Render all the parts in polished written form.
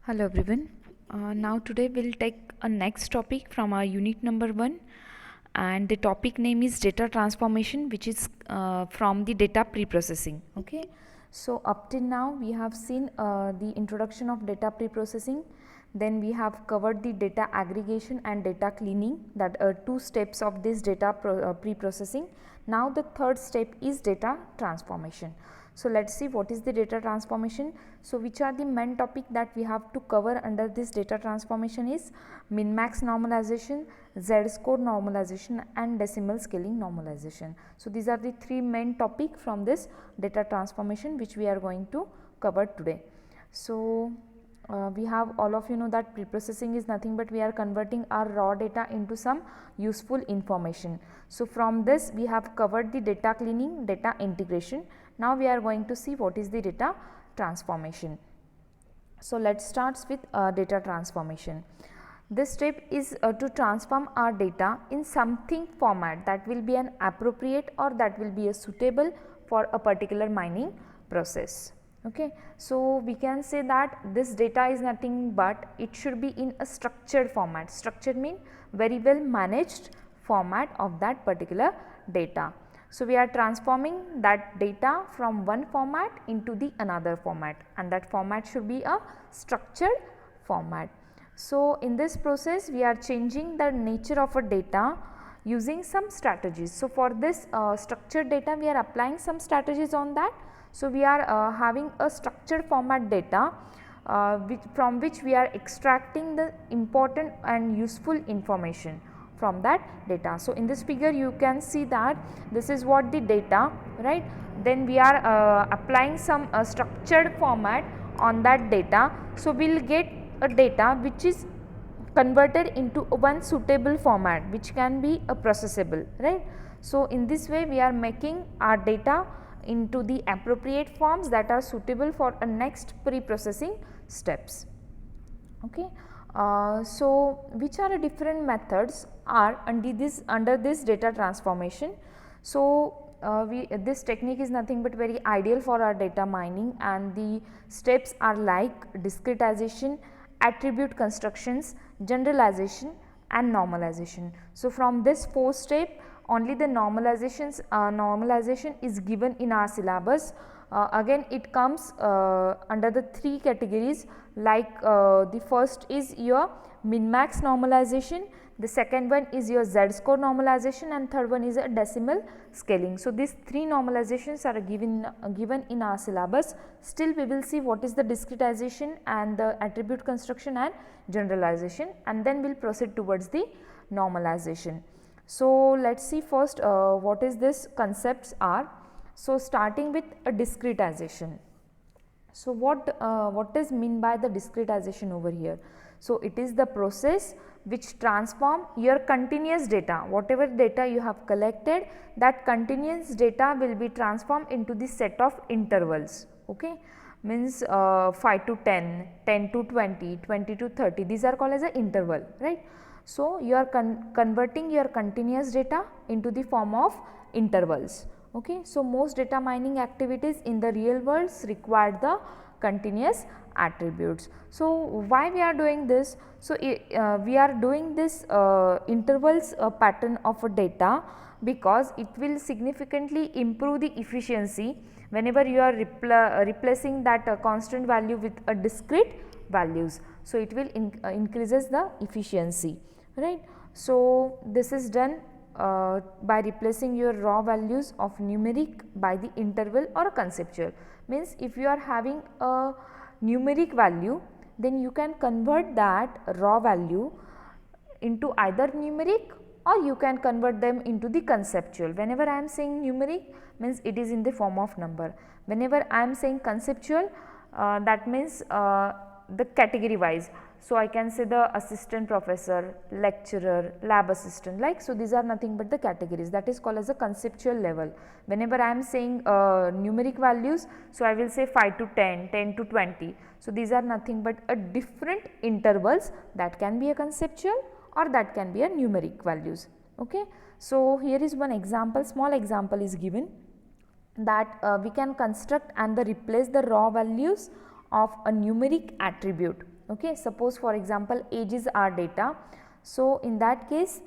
Hello everyone. Now today we'll take a next topic from our unit number 1, and the topic name is data transformation, which is from the data preprocessing. Okay. So up till now we have seen the introduction of data preprocessing, then we have covered the data aggregation and data cleaning, that are two steps of this data preprocessing. Now the third step is data transformation. So let us see what is the data transformation. So which are the main topic that we have to cover under this data transformation is min-max normalization, z-score normalization and decimal scaling normalization. So these are the three main topic from this data transformation which we are going to cover today. So we have all of you know that preprocessing is nothing but we are converting our raw data into some useful information. So from this we have covered the data cleaning, data integration. Now we are going to see what is the data transformation. So let's start with data transformation. This step is to transform our data in something format that will be an appropriate or that will be a suitable for a particular mining process. Okay. So we can say that this data is nothing but it should be in a structured format. Structured mean very well managed format of that particular data. So we are transforming that data from one format into the another format, and that format should be a structured format. So in this process we are changing the nature of a data using some strategies. So for this structured data we are applying some strategies on that. So we are having a structured format data from which we are extracting the important and useful information from that data. So in this figure you can see that this is what the data, right. Then we are applying some structured format on that data. So we will get a data which is converted into one suitable format which can be a processable, right. So in this way we are making our data into the appropriate forms that are suitable for a next pre-processing steps. Okay. So which are different methods are under this data transformation. So this technique is nothing but very ideal for our data mining, and the steps are like discretization, attribute constructions, generalization and normalization. So from this 4 step only the normalization is given in our syllabus. Again it comes under the 3 categories, like the first is your min-max normalization, the second one is your z-score normalization, and third one is a decimal scaling. So these 3 normalizations are given in our syllabus. Still we will see what is the discretization and the attribute construction and generalization, and then we will proceed towards the normalization. So let us see first what is this concepts are. So starting with a discretization. So what is mean by the discretization over here? So it is the process which transform your continuous data, whatever data you have collected, that continuous data will be transformed into the set of intervals. Okay. Means 5 to 10, 10 to 20, 20 to 30, these are called as an interval, right. So you are converting your continuous data into the form of intervals. Okay. So most data mining activities in the real world require the continuous attributes. So why we are doing this? So we are doing this intervals pattern of a data because it will significantly improve the efficiency whenever you are replacing that constant value with a discrete values. So it will increases the efficiency, right. So this is done by replacing your raw values of numeric by the interval or conceptual. Means if you are having a numeric value, then you can convert that raw value into either numeric or you can convert them into the conceptual. Whenever I am saying numeric means it is in the form of number. Whenever I am saying conceptual, that means the category wise. So I can say the assistant professor, lecturer, lab assistant, like. So these are nothing but the categories, that is called as a conceptual level. Whenever I am saying numeric values, so I will say 5 to 10, 10 to 20. So these are nothing but a different intervals that can be a conceptual or that can be a numeric values. Okay. So here is one example, small example is given, that we can construct and replace the raw values of a numeric attribute. Okay, suppose for example age is our data, so in that case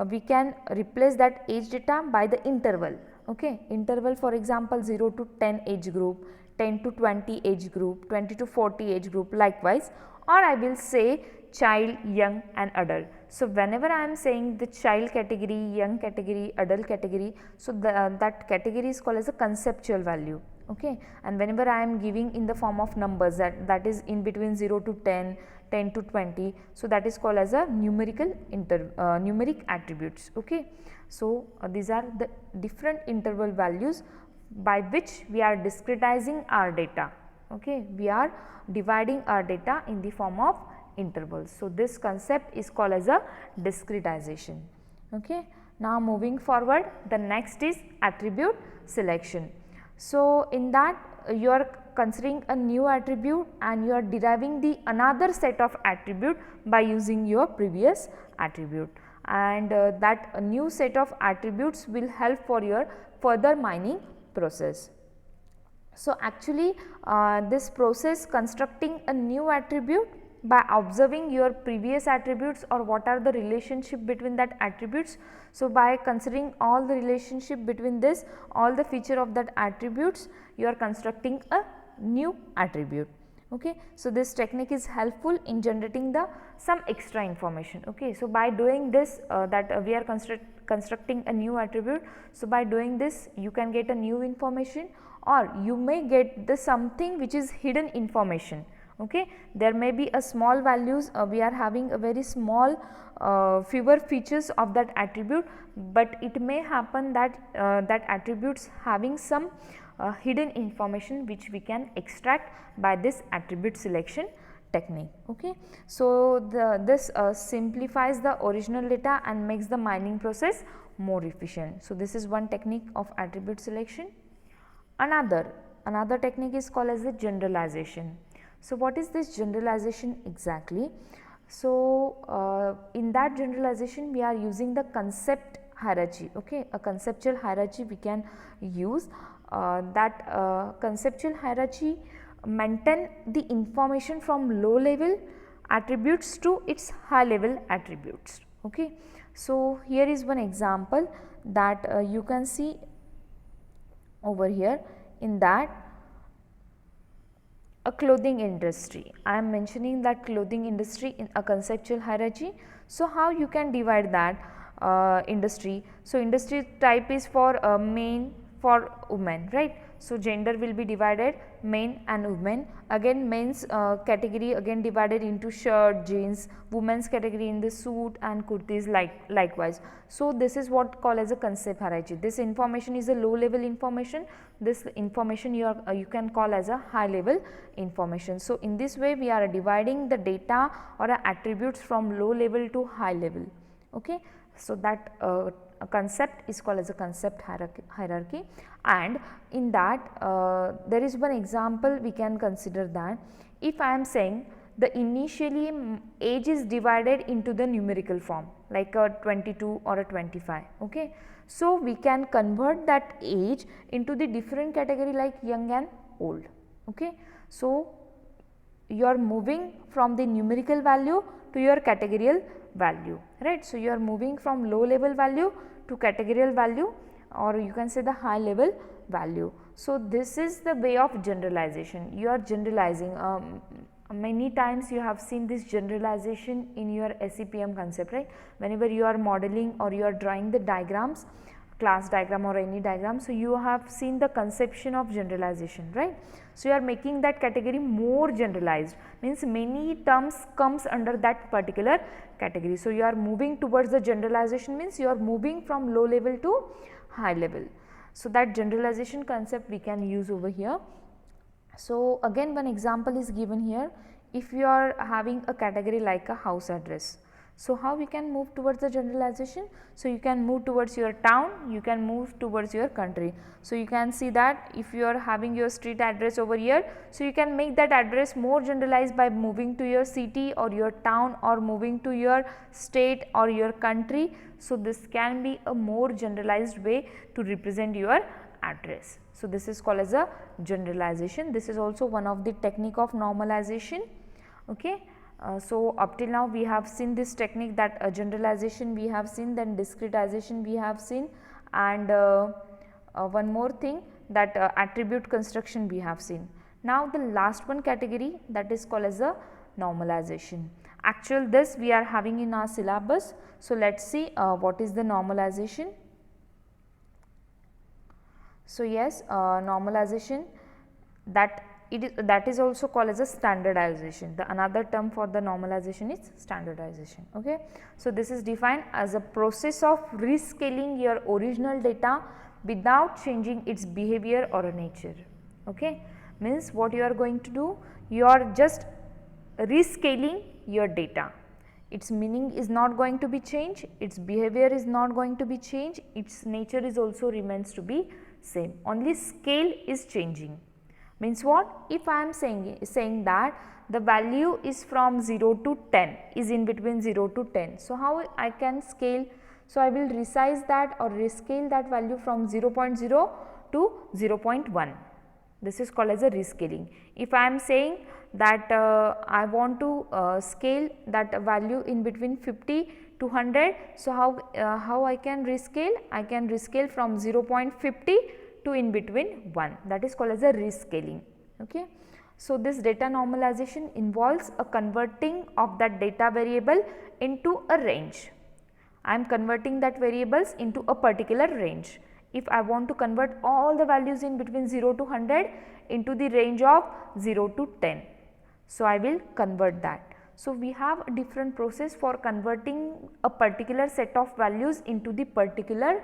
we can replace that age data by the interval. Okay, interval for example 0 to 10 age group, 10 to 20 age group, 20 to 40 age group, likewise, or I will say child, young and adult. So whenever I am saying the child category, young category, adult category, so that category is called as a conceptual value. Okay, and whenever I am giving in the form of numbers, that is in between 0 to 10, 10 to 20, so that is called as a numeric attributes. Okay, so these are the different interval values by which we are discretizing our data. Okay, we are dividing our data in the form of intervals. So this concept is called as a discretization. Okay, now moving forward, the next is attribute selection. So in that you are considering a new attribute and you are deriving the another set of attribute by using your previous attribute, and that new set of attributes will help for your further mining process. So actually this process constructing a new attribute by observing your previous attributes or what are the relationship between that attributes. So by considering all the relationship between this, all the feature of that attributes, you are constructing a new attribute. Okay, so this technique is helpful in generating the some extra information. Okay, so by doing this we are constructing a new attribute. So by doing this you can get a new information, or you may get the something which is hidden information. Okay, there may be a small values, we are having a very small fewer features of that attribute, but it may happen that that attributes having some hidden information which we can extract by this attribute selection technique. Okay, so this simplifies the original data and makes the mining process more efficient. So this is one technique of attribute selection. Another technique is called as the generalization. So what is this generalization exactly? So in that generalization we are using the concept hierarchy. Okay, a conceptual hierarchy we can use. That conceptual hierarchy maintain the information from low level attributes to its high level attributes. Okay, so here is one example that you can see over here. In that, a clothing industry, I am mentioning that clothing industry in a conceptual hierarchy. So how you can divide that industry? So industry type is for men, for women, right? So gender will be divided men and women. Again men's category again divided into shirt, jeans, women's category in the suit and kurtis likewise. So this is what called as a concept hierarchy. This information is a low level information. This information you can call as a high level information. So in this way we are dividing the data or attributes from low level to high level. Okay, so that a concept is called as a concept hierarchy, and in that there is one example we can consider that if I am saying the initially age is divided into the numerical form like a 22 or a 25. Okay, so we can convert that age into the different category like young and old. Okay, so you are moving from the numerical value to your categorical value, right? So you are moving from low level value to categorical value, or you can say the high level value. So this is the way of generalization. You are generalizing. Many times you have seen this generalization in your SCPM concept, right? Whenever you are modeling or you are drawing the diagrams, class diagram or any diagram, so you have seen the conception of generalization, right? So you are making that category more generalized, means many terms comes under that particular category. So you are moving towards the generalization, means you are moving from low level to high level. So that generalization concept we can use over here. So again one example is given here. If you are having a category like a house address, so how we can move towards the generalization? So you can move towards your town, you can move towards your country. So you can see that if you are having your street address over here, so you can make that address more generalized by moving to your city or your town or moving to your state or your country. So this can be a more generalized way to represent your address. So this is called as a generalization. This is also one of the technique of normalization. Okay. So up till now we have seen this technique, that generalization we have seen, then discretization we have seen, and one more thing, that attribute construction we have seen. Now the last one category, that is called as a normalization. Actual this we are having in our syllabus. So let us see what is the normalization. So yes, normalization, that is also called as a standardization. The another term for the normalization is standardization. Okay. So this is defined as a process of rescaling your original data without changing its behavior or nature. Okay. Means what you are going to do, you are just rescaling your data. Its meaning is not going to be changed, its behavior is not going to be changed, its nature is also remains to be same, only scale is changing. Means what? If I am saying that the value is from 0 to 10, is in between 0 to 10. So how I can scale? So I will resize that or rescale that value from 0.0 to 0.1. This is called as a rescaling. If I am saying that I want to scale that value in between 50 to 100, so how I can rescale? I can rescale from 0.50 to in between 1, that is called as a rescaling. Okay. So this data normalization involves a converting of that data variable into a range. I am converting that variables into a particular range. If I want to convert all the values in between 0 to 100 into the range of 0 to 10, so I will convert that. So we have a different process for converting a particular set of values into the particular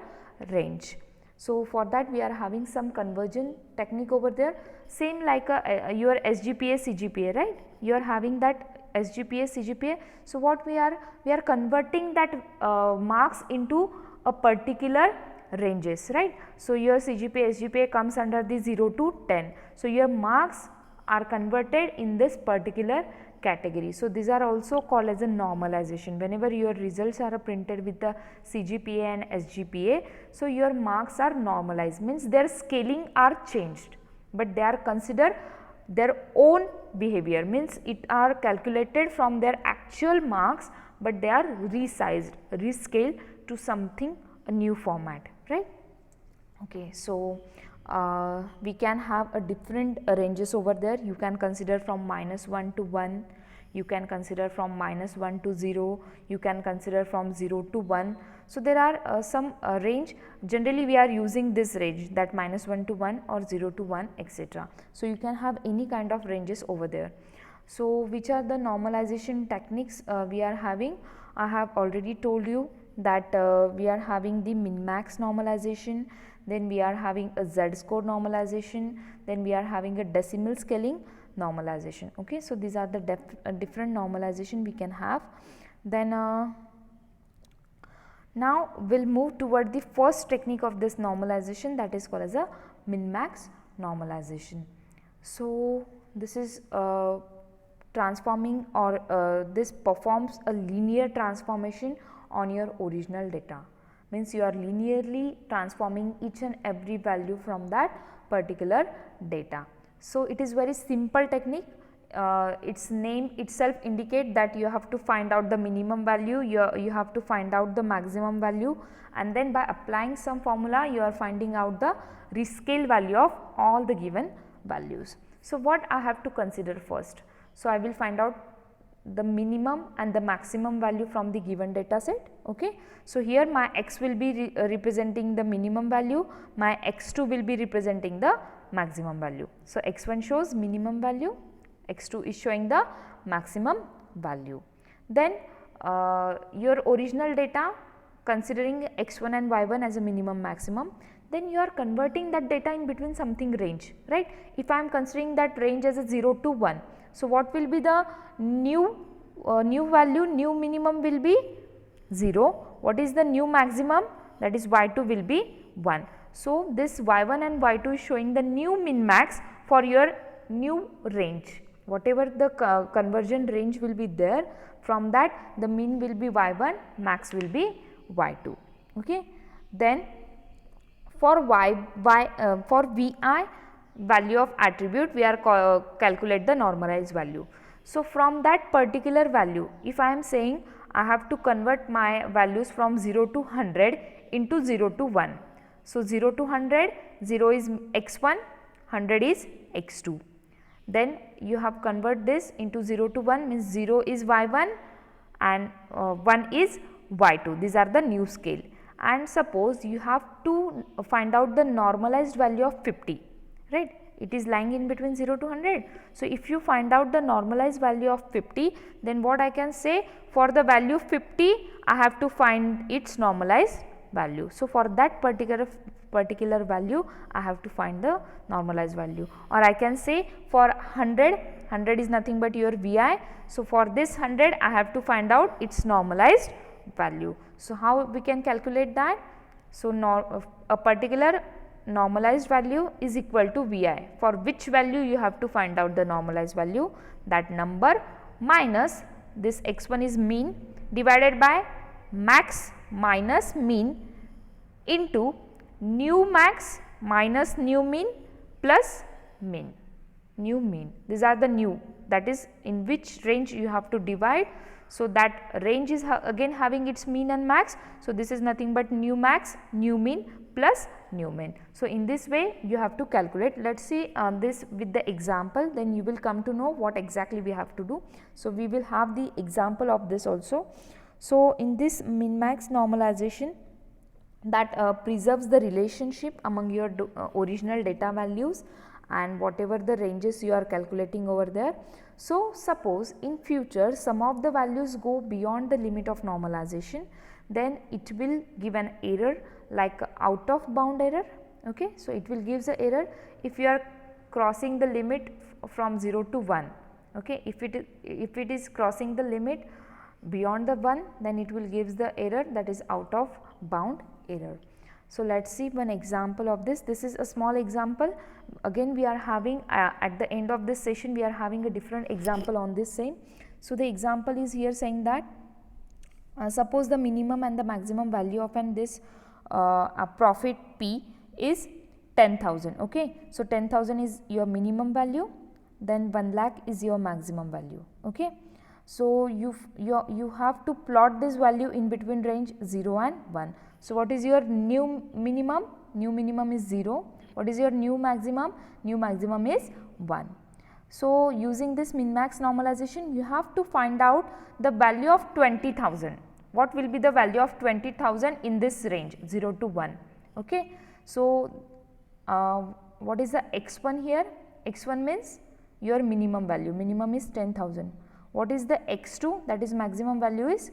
range. So for that we are having some conversion technique over there, same like your SGPA, CGPA, right? You are having that SGPA, CGPA. So what we are converting that marks into a particular ranges, right? So your CGPA, SGPA comes under the 0 to 10. So your marks are converted in this particular category. So these are also called as a normalization. Whenever your results are printed with the CGPA and SGPA, so your marks are normalized, means their scaling are changed, but they are considered their own behavior, means it are calculated from their actual marks, but they are resized, rescaled to something a new format, right? Okay. So we can have a different ranges over there. You can consider from -1 to 1, you can consider from -1 to 0, you can consider from 0 to 1. So there are some range, generally we are using this range, that -1 to 1 or 0 to 1, etc. So you can have any kind of ranges over there. So which are the normalization techniques we are having? I have already told you that we are having the min-max normalization, then we are having a z-score normalization, then we are having a decimal scaling normalization. Okay. So these are the different normalization we can have. Then now we will move toward the first technique of this normalization, that is called as a min-max normalization. So this is transforming, or this performs a linear transformation on your original data, means you are linearly transforming each and every value from that particular data. So it is very simple technique, its name itself indicate that you have to find out the minimum value, you have to find out the maximum value, and then by applying some formula you are finding out the rescale value of all the given values. So what I have to consider first? So I will find out the minimum and the maximum value from the given data set. Okay. So here my x will be representing the minimum value, my x2 will be representing the maximum value. So x1 shows minimum value, x2 is showing the maximum value. Then your original data, considering x1 and y1 as a minimum maximum, then you are converting that data in between something range, right? If I am considering that range as a 0 to 1, so what will be the new value? New minimum will be 0. What is the new maximum? That is y2 will be 1. So this y1 and y2 is showing the new min max for your new range. Whatever the conversion range will be there, from that the min will be y1, max will be y2. Okay. Then for for vi value of attribute, we are calculate the normalized value. So from that particular value, if I am saying I have to convert my values from 0 to 100 into 0 to 1. So 0 to 100, 0 is x1, 100 is x2. Then you have convert this into 0 to 1, means 0 is y1 and 1 is y2. These are the new scale. And suppose you have to find out the normalized value of 50, right? It is lying in between 0 to 100. So if you find out the normalized value of 50, then what I can say, for the value 50 I have to find its normalized value. So for that particular value I have to find the normalized value. Or I can say for 100 is nothing but your Vi. So for this 100 I have to find out its normalized value. So how we can calculate that? So a particular normalized value is equal to Vi. For which value you have to find out the normalized value? That number minus this x1 is mean divided by max minus mean into new max minus new mean plus mean, new mean. These are the new, that is in which range you have to divide. So that range is again having its mean and max. So this is nothing but new max, new mean plus new mean. So in this way you have to calculate. Let us see this with the example, then you will come to know what exactly we have to do. So we will have the example of this also. So in this min max normalization, that preserves the relationship among your original data values and whatever the ranges you are calculating over there. So suppose in future some of the values go beyond the limit of normalization, then it will give an error like out of bound error. Okay, so it will give the error if you are crossing the limit from 0 to 1. Okay, if it is crossing the limit beyond the 1, then it will gives the error, that is out of bound error. So let us see one example of this. This is a small example. Again we are having at the end of this session we are having a different example on this same. So the example is here saying that suppose the minimum and the maximum value of this a profit P is 10,000. Okay, so 10,000 is your minimum value, then 1 lakh is your maximum value. Okay, so you have to plot this value in between range 0 and 1. So what is your new minimum? New minimum is 0. What is your new maximum? New maximum is 1. So using this min max normalization, you have to find out the value of 20,000. What will be the value of 20,000 in this range 0 to 1? Okay, so what is the x1 here? X1 means your minimum value, minimum is 10,000. What is the x2? That is maximum value is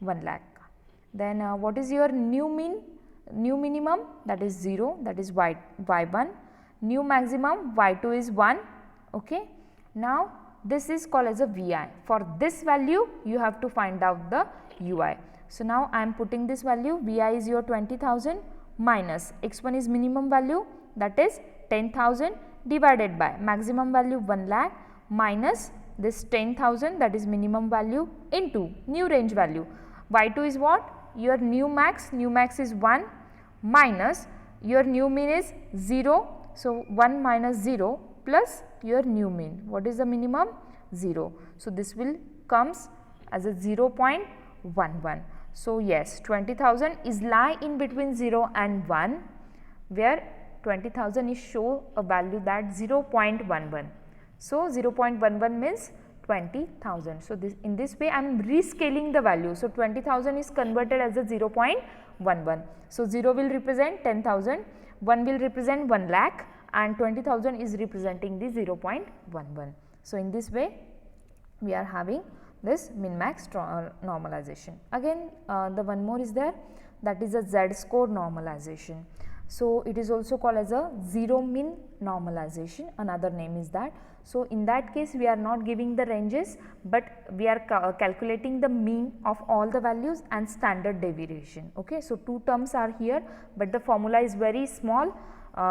1 lakh. Then what is your new mean? New minimum, that is 0, that is y1. New maximum y2 is 1. Okay. Now this is called as a Vi. For this value you have to find out the Ui. So now I am putting this value, Vi is your 20,000 minus x1 is minimum value, that is 10,000 divided by maximum value 1 lakh minus this 10,000, that is minimum value, into new range value. Y2 is what? Your new max is 1 minus your new mean is 0. So 1 minus 0 plus your new mean. What is the minimum? 0. So this will comes as a 0.11. So yes, 20,000 is lie in between 0 and 1, where 20,000 is show a value that 0.11. So 0.11 means 20,000. So this, in this way I am rescaling the value. So 20,000 is converted as a 0.11. So 0 will represent 10,000, 1 will represent 1 lakh and 20,000 is representing the 0.11. So in this way we are having this min max normalization. Again the one more is there, that is a Z score normalization. So it is also called as a zero min normalization, another name is that. So in that case we are not giving the ranges, but we are calculating the mean of all the values and standard deviation. Okay, so two terms are here, but the formula is very small,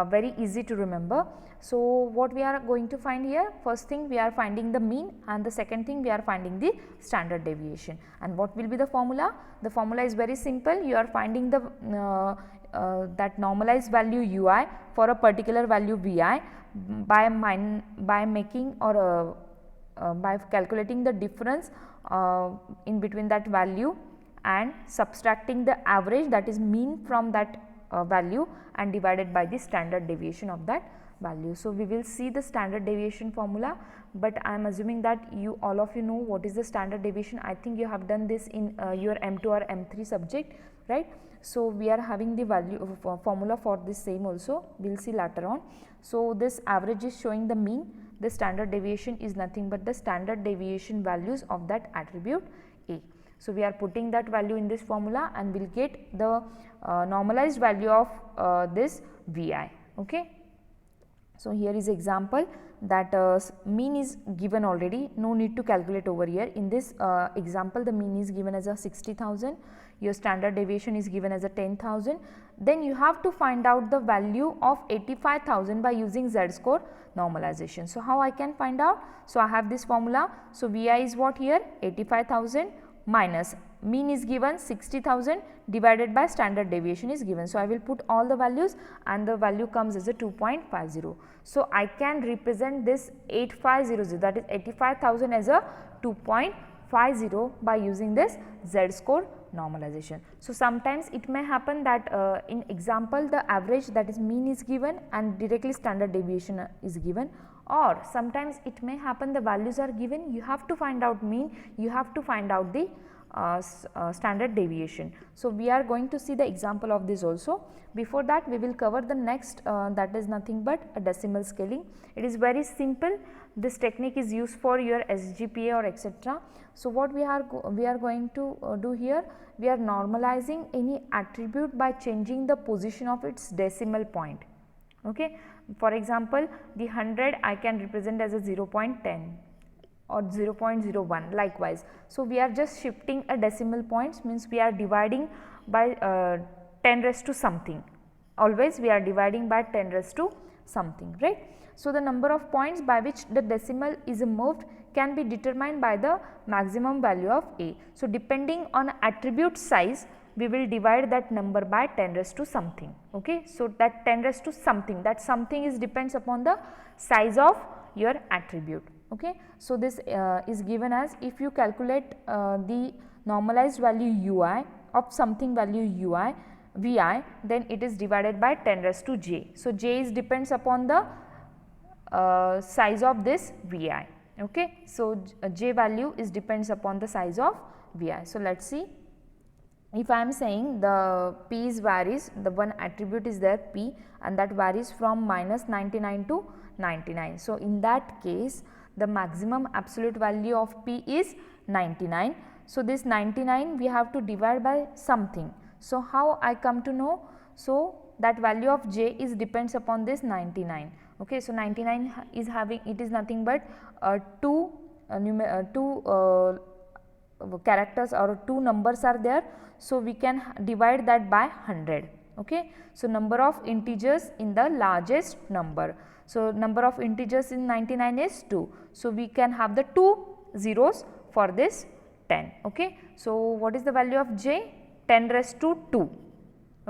very easy to remember. So what we are going to find here, first thing we are finding the mean, and the second thing we are finding the standard deviation. And what will be the formula? The formula is very simple. You are finding the that normalized value Ui for a particular value Vi by making or by calculating the difference in between that value and subtracting the average, that is mean, from that value and divided by the standard deviation of that value. So, we will see the standard deviation formula, but I am assuming that all of you know what is the standard deviation. I think you have done this in your M2 or M3 subject, right. So, we are having the value formula for this same also, we will see later on. So, this average is showing the mean, the standard deviation is nothing but the standard deviation values of that attribute A. So, we are putting that value in this formula and we will get the normalized value of this Vi. Okay. So, here is example that mean is given already, no need to calculate over here. In this example, the mean is given as a 60,000, your standard deviation is given as a 10,000. Then you have to find out the value of 85,000 by using z-score normalization. So, how I can find out? So, I have this formula. So, Vi is what here? 85,000 minus mean is given 60,000 divided by standard deviation is given. So, I will put all the values and the value comes as a 2.50. So, I can represent this 8500, that is 85,000 as a 2.50 by using this z-score normalization. So, sometimes it may happen that in example the average, that is mean, is given and directly standard deviation is given, or sometimes it may happen the values are given, you have to find out mean, you have to find out the standard deviation. So, we are going to see the example of this also. Before that, we will cover the next that is nothing but a decimal scaling. It is very simple. This technique is used for your SGPA or etc. So, what we are going to do here, we are normalizing any attribute by changing the position of its decimal point. Okay. For example, the 100 I can represent as a 0.10 or 0.01 likewise. So, we are just shifting a decimal points, means we are dividing by 10 raised to something, always we are dividing by 10 raised to something, right. So, the number of points by which the decimal is moved can be determined by the maximum value of A. So, depending on attribute size, we will divide that number by 10 raised to something. Okay. So, that 10 raised to something, that something is depends upon the size of your attribute. Okay. So, this is given as, if you calculate the normalized value ui of something value ui Vi, then it is divided by 10 raised to j. So, j is depends upon the size of this Vi. Okay. So, j value is depends upon the size of Vi. So, let us see. If I am saying the p is varies, the one attribute is there p and that varies from minus 99 to 99. So, in that case, the maximum absolute value of p is 99. So, this 99 we have to divide by something. So, how I come to know? So, that value of j is depends upon this 99. Okay. So, 99 is having, it is nothing but two characters or two numbers are there. So, we can divide that by 100. Okay. So, number of integers in the largest number. So, number of integers in 99 is 2. So, we can have the 2 zeros for this 10. Okay. So, what is the value of j? 10 raised to 2.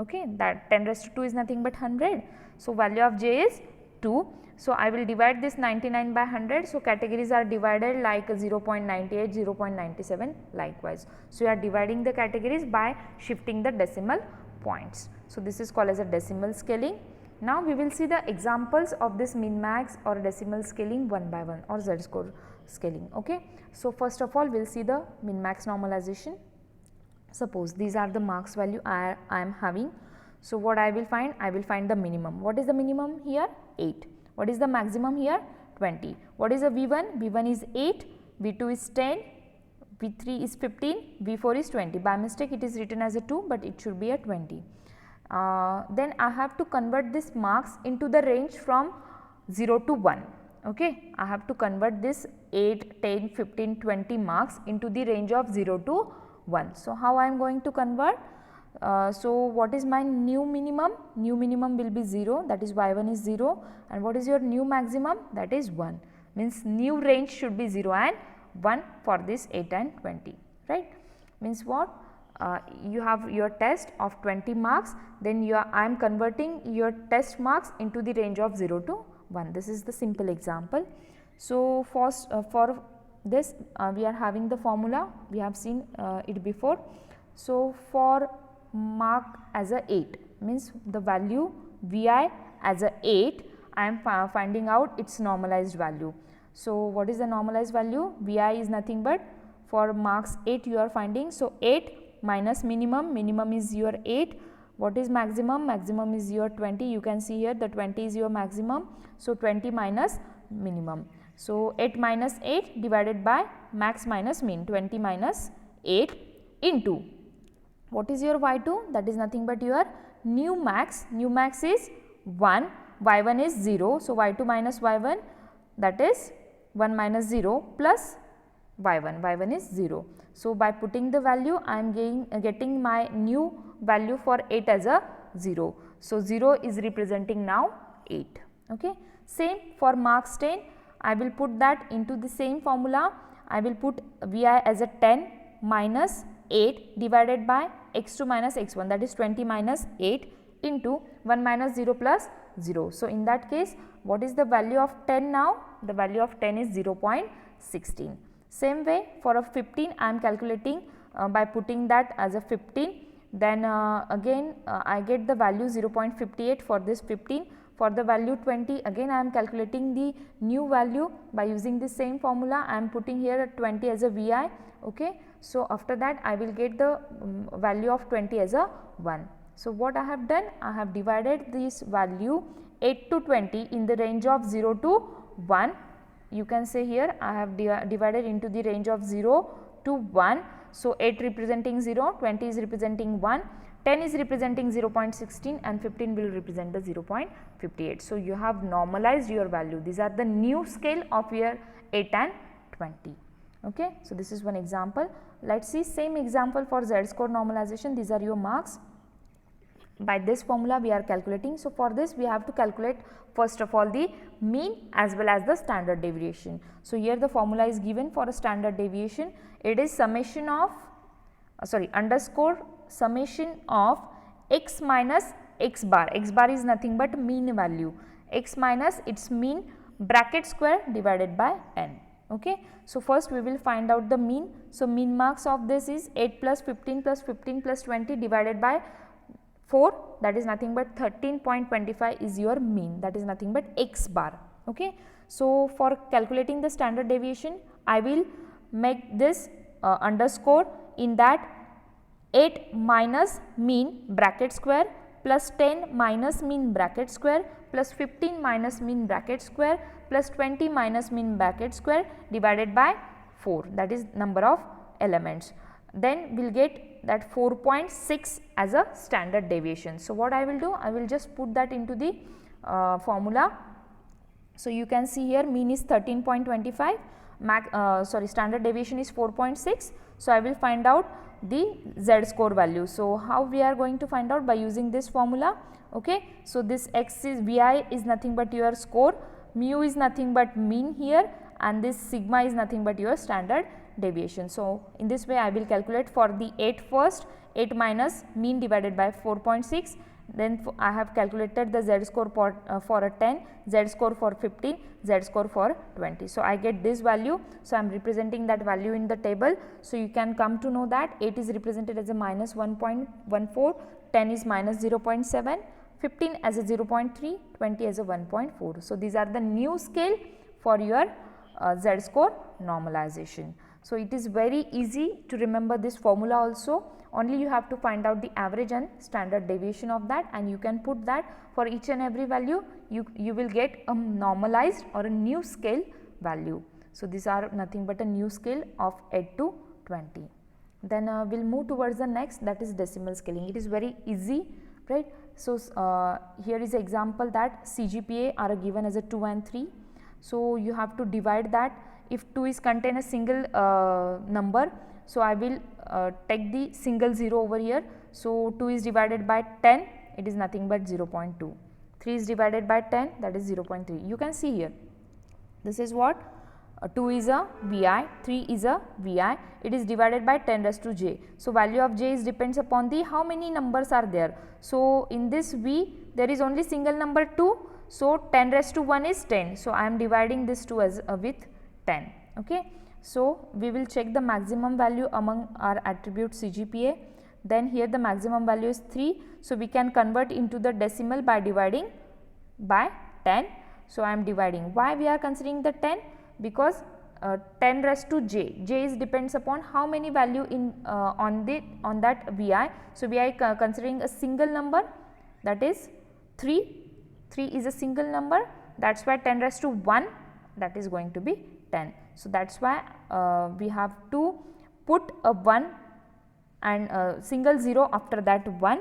Okay. That 10 raised to 2 is nothing but 100. So, value of j is 2. So, I will divide this 99 by 100. So, categories are divided like 0.98, 0.97 likewise. So, you are dividing the categories by shifting the decimal points. So, this is called as a decimal scaling. Now, we will see the examples of this min max or decimal scaling one by one or z-score scaling. Okay. So, first of all, we will see the min max normalization. Suppose these are the marks value I am having. So, what I will find? I will find the minimum. What is the minimum here? 8. What is the maximum here? 20. What is the V1? V1 is 8, V2 is 10, V3 is 15, V4 is 20. By mistake it is written as a 2, but it should be a 20. Then I have to convert this marks into the range from 0 to 1. Okay. I have to convert this 8, 10, 15, 20 marks into the range of 0 to 1. So, how I am going to convert? So, what is my new minimum? New minimum will be 0, that is y1 is 0, and what is your new maximum? That is 1, means new range should be 0 and 1 for this 8 and 20, right. Means what? You have your test of 20 marks, then I am converting your test marks into the range of 0 to 1. This is the simple example. So, for this we are having the formula, we have seen it before. So, for mark as a 8 means the value Vi as a 8, I am finding out its normalized value. So, what is the normalized value? Vi is nothing but for marks 8 you are finding. So, 8 minus minimum, minimum is your 8. What is maximum? Maximum is your 20. You can see here the 20 is your maximum. So, 20 minus minimum. So, 8 minus 8 divided by max minus min, 20 minus 8 into what is your y2? That is nothing but your new max is 1, y1 is 0. So, y2 minus y1, that is 1 minus 0 plus y1 is 0. So, by putting the value I am getting my new value for 8 as a 0. So, 0 is representing now 8. Okay. Same for marks 10, I will put that into the same formula. I will put Vi as a 10 minus 8 divided by x2 minus x1, that is 20 minus 8 into 1 minus 0 plus 0. So, in that case what is the value of 10 now? The value of 10 is 0.16. Same way for a 15 I am calculating by putting that as a 15, then again I get the value 0.58 for this 15. For the value 20 again I am calculating the new value by using the same formula. I am putting here 20 as a Vi. Okay. So, after that I will get the value of 20 as a 1. So, what I have done? I have divided this value 8 to 20 in the range of 0 to 1. You can say here I have divided into the range of 0 to 1. So, 8 representing 0, 20 is representing 1, 10 is representing 0.16 and 15 will represent the 0.58. So, you have normalized your value. These are the new scale of your 8 and 20. Okay. So, this is one example. Let us see same example for z-score normalization. These are your marks. By this formula we are calculating. So, for this we have to calculate first of all the mean as well as the standard deviation. So, here the formula is given for a standard deviation. It is summation of underscore summation of x minus x bar. X bar is nothing but mean value, x minus its mean bracket square divided by n. Okay. So, first we will find out the mean. So, mean marks of this is 8 plus 15 plus 15 plus 20 divided by 4, that is nothing but 13.25 is your mean, that is nothing but x bar. Okay. So, for calculating the standard deviation I will make this underscore, in that 8 minus mean bracket square plus 10 minus mean bracket square plus 15 minus mean bracket square plus 20 minus mean bracket square divided by 4, that is number of elements. Then we will get that 4.6 as a standard deviation. So, what I will do? I will just put that into the formula. So, you can see here mean is 13.25, standard deviation is 4.6. So, I will find out the z-score value. So, how we are going to find out? By using this formula. Okay. So, this x is Vi is nothing but your score, mu is nothing but mean here, and this sigma is nothing but your standard deviation. So, in this way I will calculate for the 8 first, 8 minus mean divided by 4.6, then I have calculated the z-score for a 10, z-score for 15, z-score for 20. So, I get this value. So, I am representing that value in the table. So, you can come to know that 8 is represented as a minus 1.14, 10 is minus 0.7, 15 as a 0.3, 20 as a 1.4. So, these are the new scale for your z-score normalization. So, it is very easy to remember this formula also, only you have to find out the average and standard deviation of that, and you can put that for each and every value, you will get a normalized or a new scale value. So, these are nothing but a new scale of 8 to 20. Then we will move towards the next, that is decimal scaling. It is very easy, right. So, here is an example that CGPA are given as a 2 and 3. So, you have to divide that. If 2 is contain a single number, so I will take the single 0 over here. So, 2 is divided by 10, it is nothing but 0.2. 3 is divided by 10, that is 0.3. You can see here, this is what 2 is a Vi, 3 is a Vi, it is divided by 10 raised to j. So, value of j is depends upon the how many numbers are there. So, in this V there is only single number 2. So, 10 raised to 1 is 10. So, I am dividing this 2 as with 10. Okay. So we will check the maximum value among our attribute CGPA. Then here the maximum value is 3. So we can convert into the decimal by dividing by 10. So I am dividing. Why we are considering the 10? Because 10 raised to j. J is depends upon how many value in on that Vi. So we are considering a single number, that is 3. 3 is a single number, that's why 10 raised to 1, that is going to be 10. So that's why we have to put a 1 and a single 0 after that 1,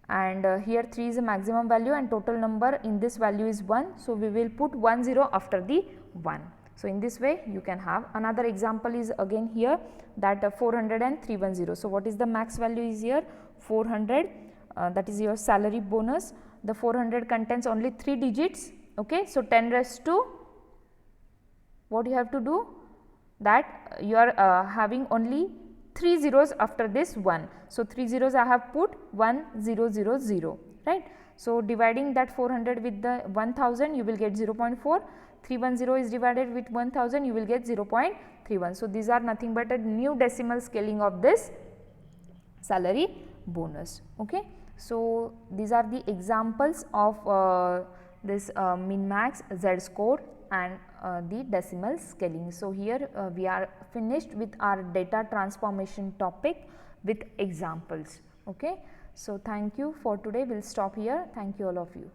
and here 3 is a maximum value and total number in this value is 1. So we will put 1 0 after the 1. So in this way you can have. Another example is again here, that 400 and 310. So what is the max value is here? 400, that is your salary bonus. The 400 contains only 3 digits. Okay, so 10 raised to, what you have to do, that you are having only 3 zeros after this 1. So 3 zeros I have put 1000, right. So dividing that 400 with the 1000, you will get 0.4. 310 is divided with 1000, you will get 0.31. So these are nothing but a new decimal scaling of this salary bonus. Okay. So these are the examples of this min max, z score and the decimal scaling. So here we are finished with our data transformation topic with examples. Okay. So thank you for today. We will stop here. Thank you all of you.